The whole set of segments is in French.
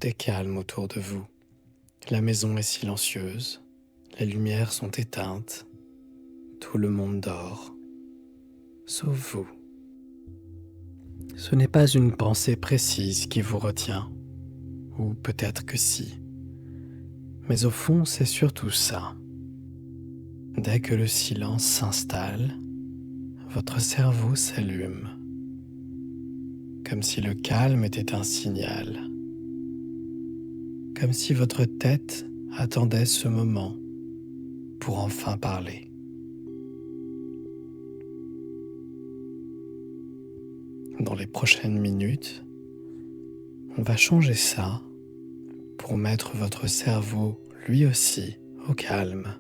Tout est calme autour de vous. La maison est silencieuse, les lumières sont éteintes, tout le monde dort, sauf vous. Ce n'est pas une pensée précise qui vous retient, ou peut-être que si, mais au fond c'est surtout ça. Dès que le silence s'installe, votre cerveau s'allume, comme si le calme était un signal, comme si votre tête attendait ce moment pour enfin parler. Dans les prochaines minutes, on va changer ça pour mettre votre cerveau lui aussi au calme.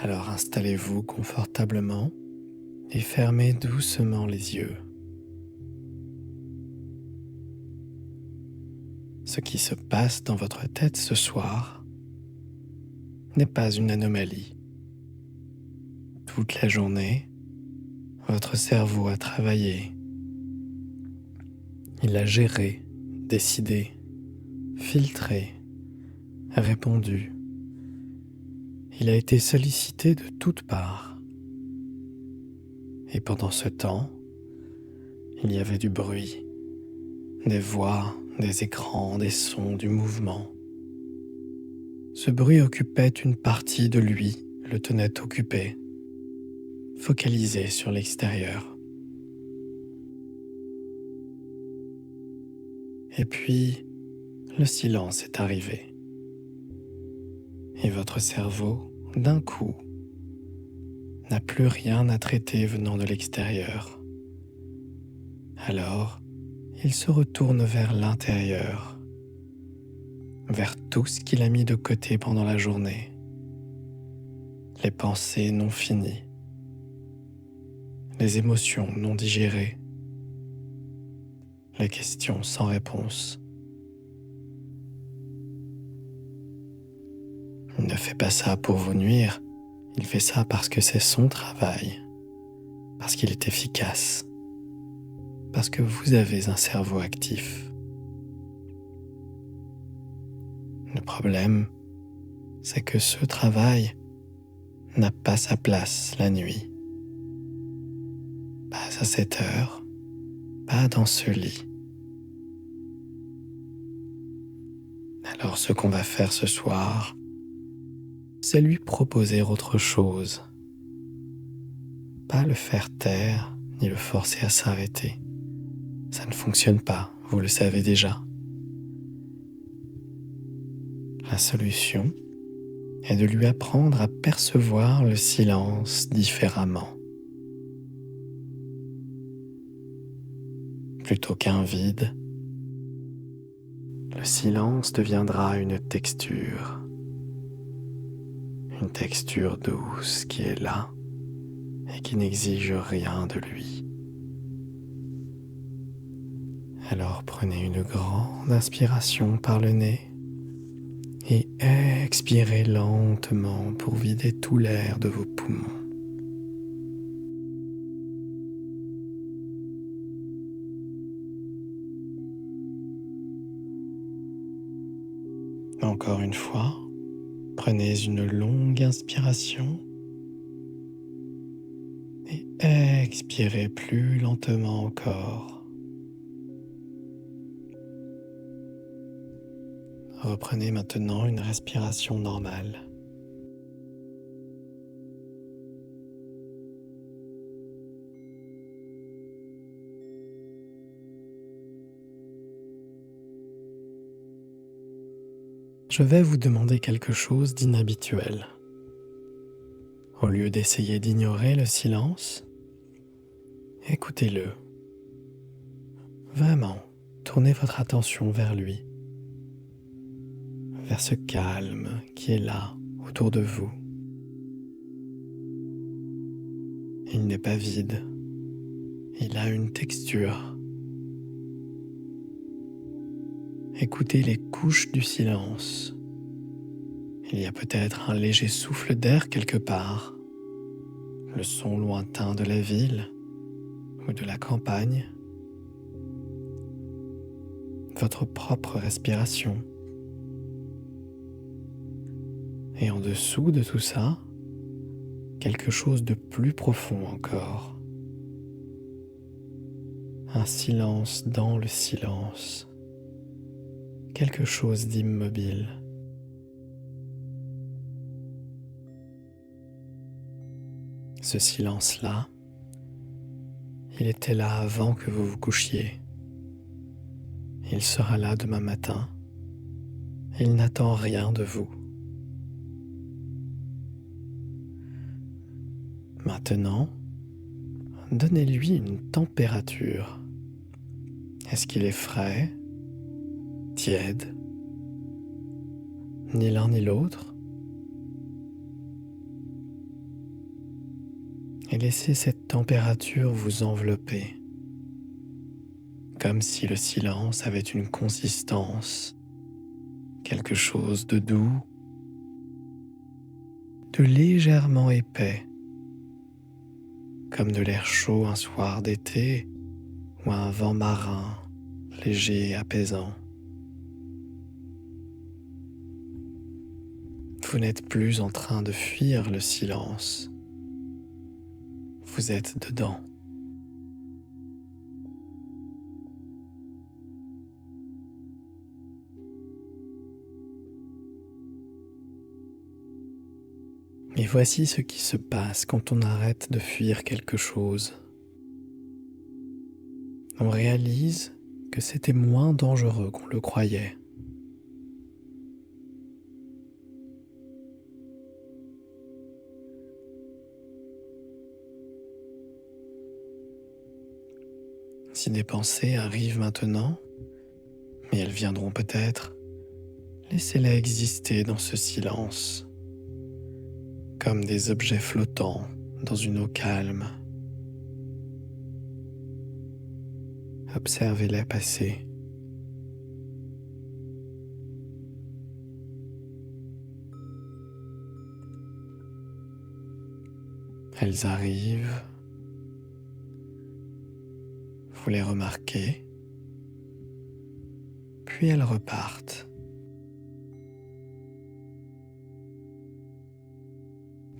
Alors installez-vous confortablement et fermez doucement les yeux. Ce qui se passe dans votre tête ce soir n'est pas une anomalie. Toute la journée, votre cerveau a travaillé. Il a géré, décidé, filtré, répondu. Il a été sollicité de toutes parts. Et pendant ce temps, il y avait du bruit, des voix, des écrans, des sons, du mouvement. Ce bruit occupait une partie de lui, le tenait occupé, focalisé sur l'extérieur. Et puis, le silence est arrivé. Et votre cerveau, d'un coup, n'a plus rien à traiter venant de l'extérieur. Alors, il se retourne vers l'intérieur, vers tout ce qu'il a mis de côté pendant la journée, les pensées non finies, les émotions non digérées, les questions sans réponse. Il ne fait pas ça pour vous nuire, il fait ça parce que c'est son travail, parce qu'il est efficace, parce que vous avez un cerveau actif. Le problème, c'est que ce travail n'a pas sa place la nuit. Pas à cette heure, pas dans ce lit. Alors ce qu'on va faire ce soir, c'est lui proposer autre chose. Pas le faire taire, ni le forcer à s'arrêter. Ça ne fonctionne pas, vous le savez déjà. La solution est de lui apprendre à percevoir le silence différemment. Plutôt qu'un vide, le silence deviendra une texture douce qui est là et qui n'exige rien de lui. Alors prenez une grande inspiration par le nez et expirez lentement pour vider tout l'air de vos poumons. Encore une fois, prenez une longue inspiration et expirez plus lentement encore. Reprenez maintenant une respiration normale. Je vais vous demander quelque chose d'inhabituel. Au lieu d'essayer d'ignorer le silence, écoutez-le. Vraiment, tournez votre attention vers lui, vers ce calme qui est là, autour de vous. Il n'est pas vide, il a une texture. Écoutez les couches du silence. Il y a peut-être un léger souffle d'air quelque part, le son lointain de la ville ou de la campagne. votre propre respiration. Et en dessous de tout ça, quelque chose de plus profond encore. Un silence dans le silence. Quelque chose d'immobile. Ce silence-là, il était là avant que vous vous couchiez. Il sera là demain matin. Il n'attend rien de vous. Maintenant, donnez-lui une température. Est-ce qu'il est frais, tiède, ni l'un ni l'autre? Et laissez cette température vous envelopper, comme si le silence avait une consistance, quelque chose de doux, de légèrement épais, comme de l'air chaud un soir d'été ou un vent marin léger et apaisant. Vous n'êtes plus en train de fuir le silence. Vous êtes dedans. Et voici ce qui se passe quand on arrête de fuir quelque chose. On réalise que c'était moins dangereux qu'on le croyait. Si des pensées arrivent maintenant, mais elles viendront peut-être, laissez-les exister dans ce silence, comme des objets flottants dans une eau calme. Observez-les passer. Elles arrivent, vous les remarquez, puis elles repartent.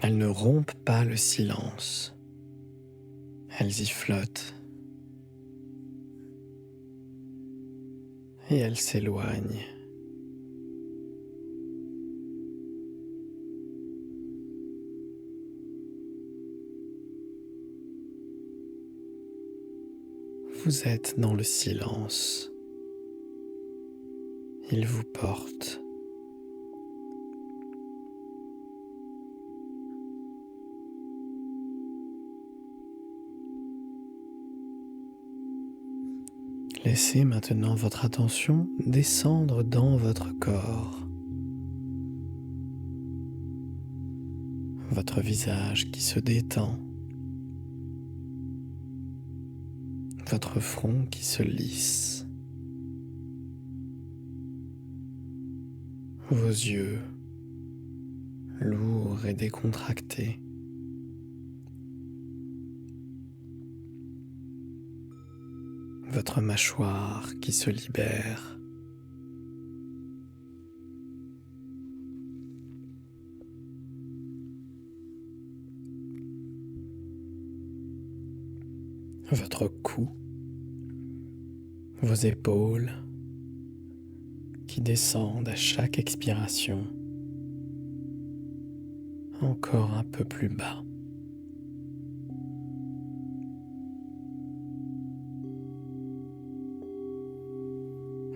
Elles ne rompent pas le silence, elles y flottent et elles s'éloignent. Vous êtes dans le silence. Il vous porte. Laissez maintenant votre attention descendre dans votre corps. Votre visage qui se détend. Votre front qui se lisse. Vos yeux lourds et décontractés. Votre mâchoire qui se libère. Votre cou, vos épaules qui descendent à chaque expiration, encore un peu plus bas.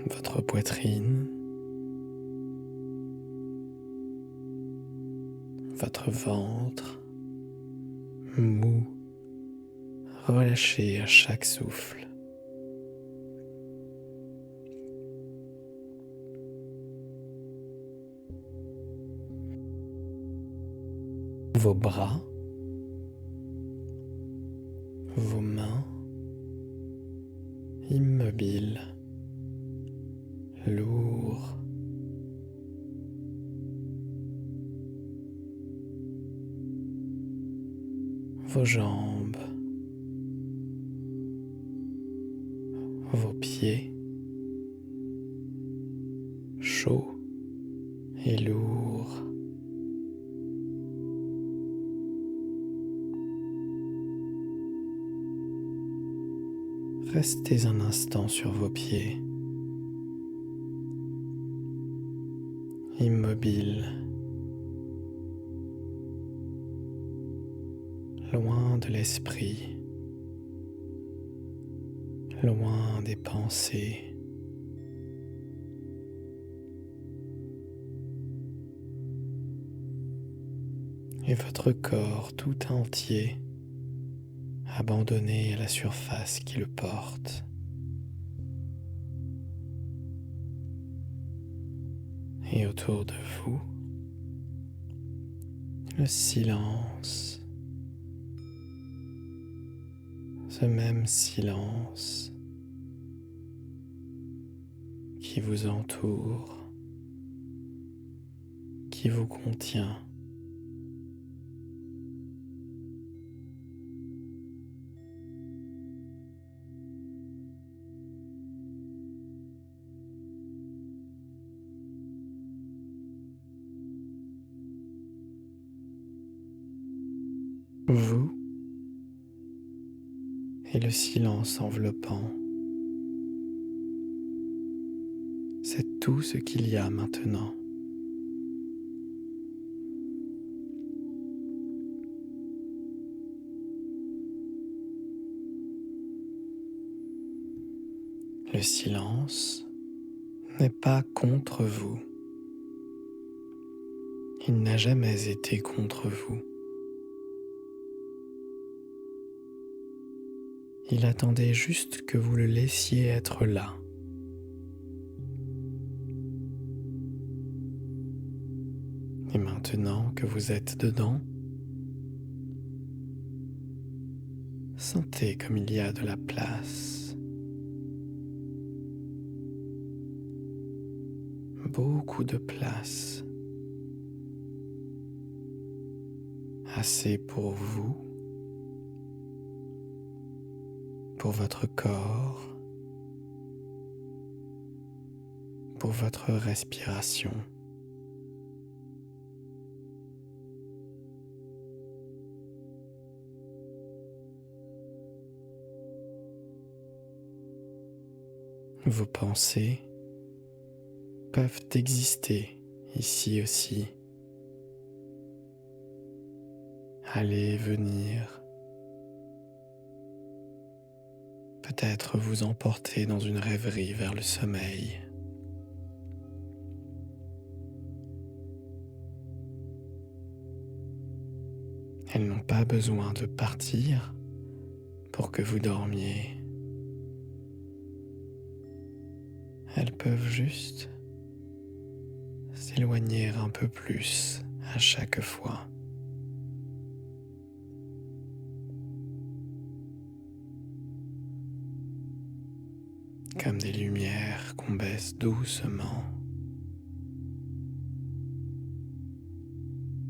Votre poitrine, votre ventre, mou, relâché à chaque souffle. Vos bras, vos mains, immobiles, lourds. Vos jambes, vos pieds, chaud et lourd. Restez un instant sur vos pieds, immobiles, loin de l'esprit, loin des pensées. Et votre corps tout entier abandonné à la surface qui le porte. Et autour de vous, le silence, ce même silence qui vous entoure, qui vous contient. Vous et le silence enveloppant, c'est tout ce qu'il y a maintenant. Le silence n'est pas contre vous. Il n'a jamais été contre vous. Il attendait juste que vous le laissiez être là. Et maintenant que vous êtes dedans, sentez comme il y a de la place. Beaucoup de place. Assez pour vous, pour votre corps, pour votre respiration. Vos pensées peuvent exister ici aussi. Aller et venir. Peut-être vous emporter dans une rêverie vers le sommeil. Elles n'ont pas besoin de partir pour que vous dormiez. Elles peuvent juste s'éloigner un peu plus à chaque fois. Comme des lumières qu'on baisse doucement.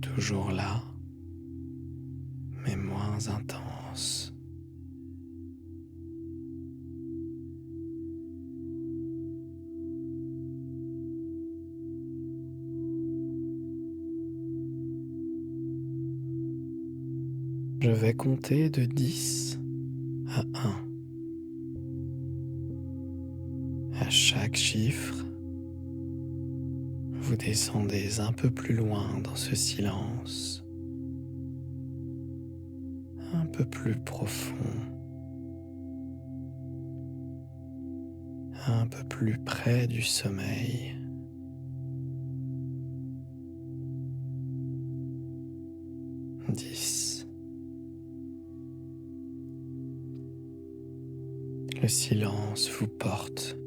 Toujours là, mais moins intense. Je vais compter de 10 à 1. À chaque chiffre, vous descendez un peu plus loin dans ce silence, un peu plus profond, un peu plus près du sommeil. 10. Le silence vous porte.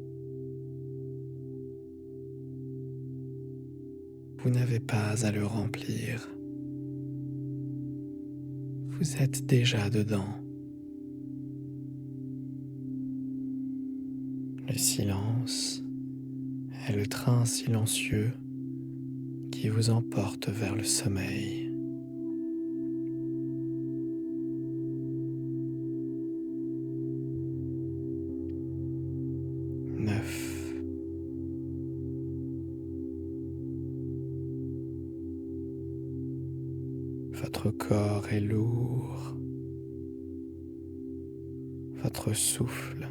Vous n'avez pas à le remplir. Vous êtes déjà dedans. Le silence est le train silencieux qui vous emporte vers le sommeil. 9. Votre corps est lourd, votre souffle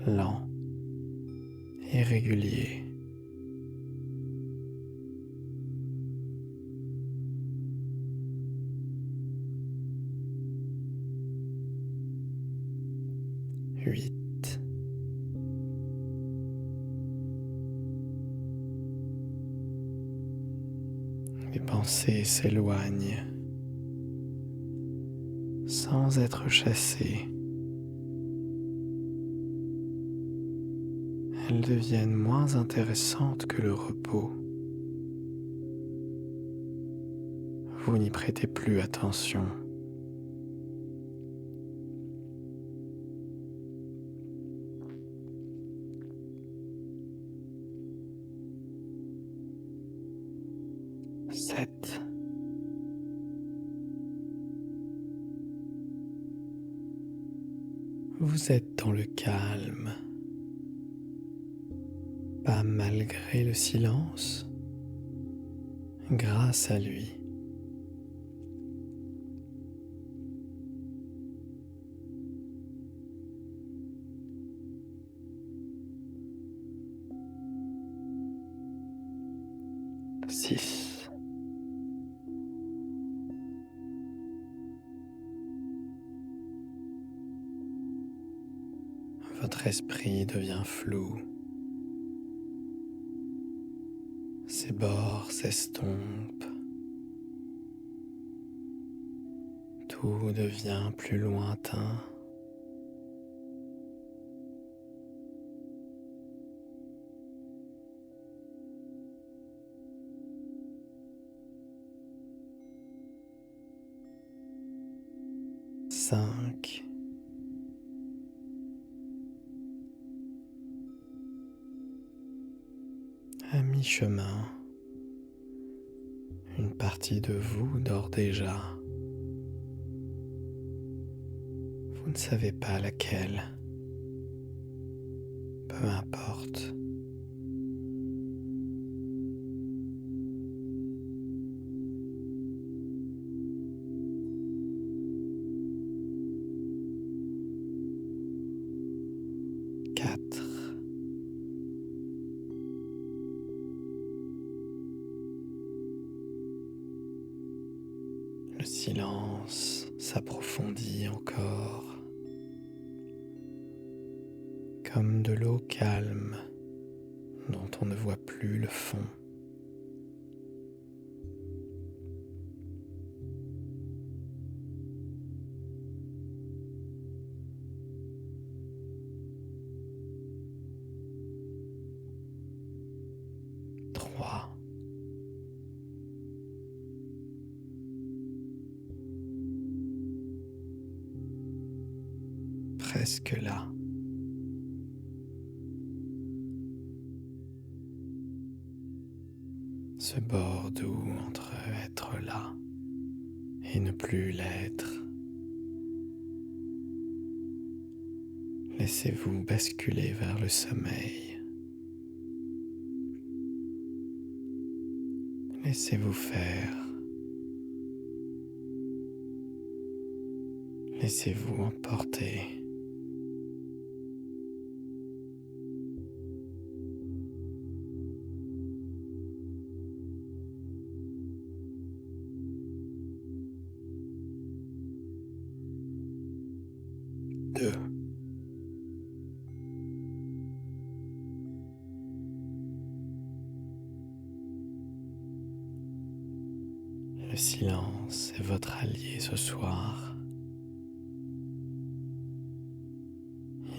lent et régulier. Huit. Les pensées s'éloignent sans être chassées. Elles deviennent moins intéressantes que le repos. Vous n'y prêtez plus attention. 7. Vous êtes dans le calme, pas malgré le silence, grâce à lui. Six. Votre esprit devient flou. Ses bords s'estompent. Tout devient plus lointain. 5. À mi-chemin, une partie de vous dort déjà. Vous ne savez pas laquelle. Peu importe. 4. Le silence s'approfondit encore, comme de l'eau calme dont on ne voit plus le fond. 3. Presque là. Ce bord doux entre être là et ne plus l'être. Laissez-vous basculer vers le sommeil. Laissez-vous faire. Laissez-vous emporter. Deux. Le silence est votre allié ce soir.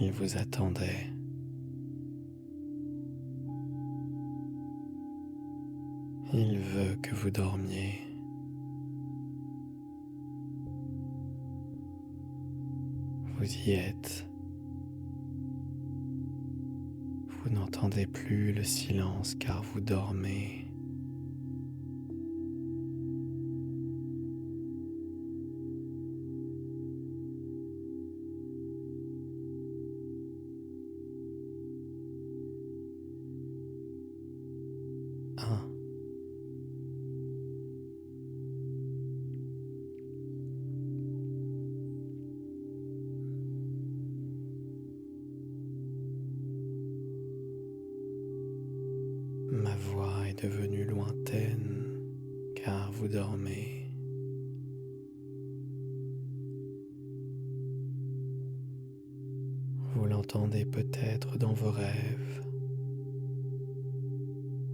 Il vous attendait. Il veut que vous dormiez. Vous y êtes. Vous n'entendez plus le silence car vous dormez. Un. est devenue lointaine car vous dormez. Vous l'entendez peut-être dans vos rêves,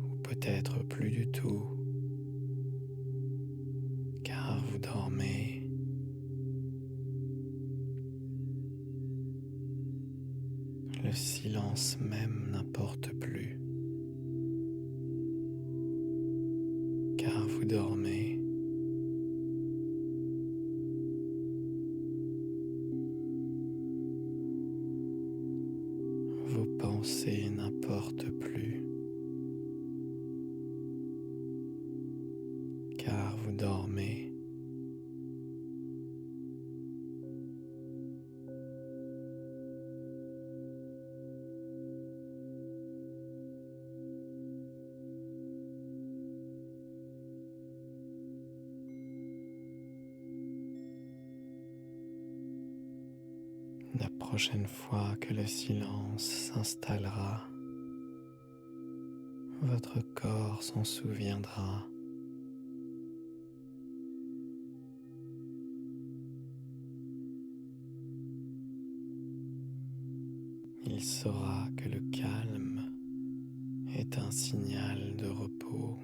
ou peut-être plus du tout, car vous dormez. Le silence même n'importe plus, car vous dormez. Vos pensées n'importent plus, car vous dormez. La prochaine fois que le silence s'installera, votre corps s'en souviendra. Il saura que le calme est un signal de repos.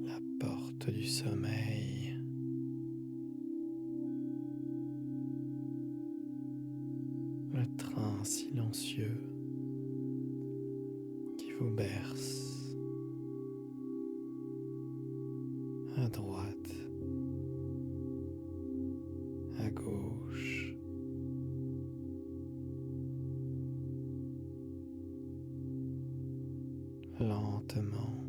La porte du sommeil. Le train silencieux qui vous berce à droite, à gauche. Lentement,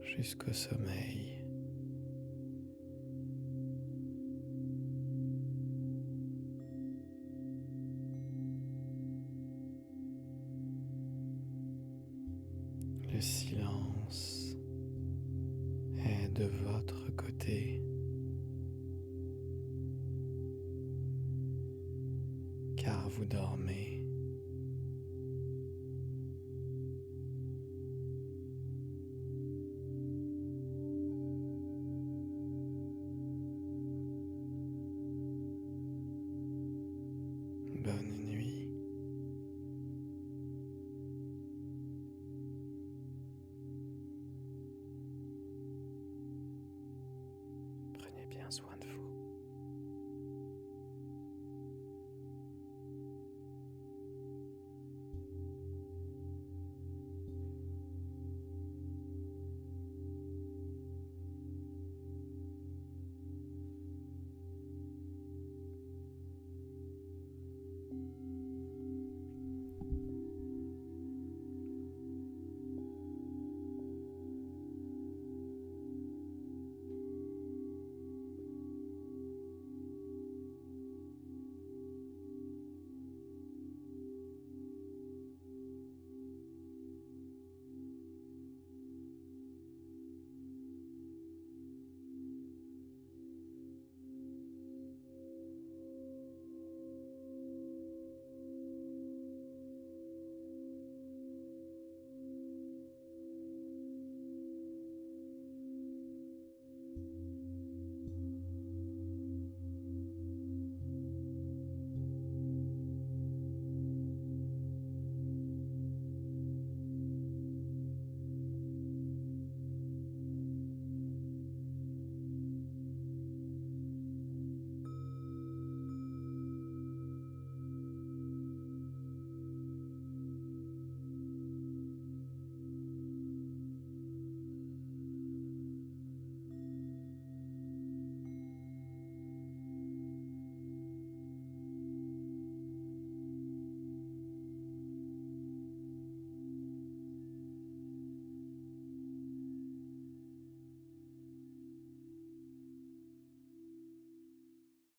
jusqu'au sommeil. Le silence est de votre côté, car vous dormez. Bonne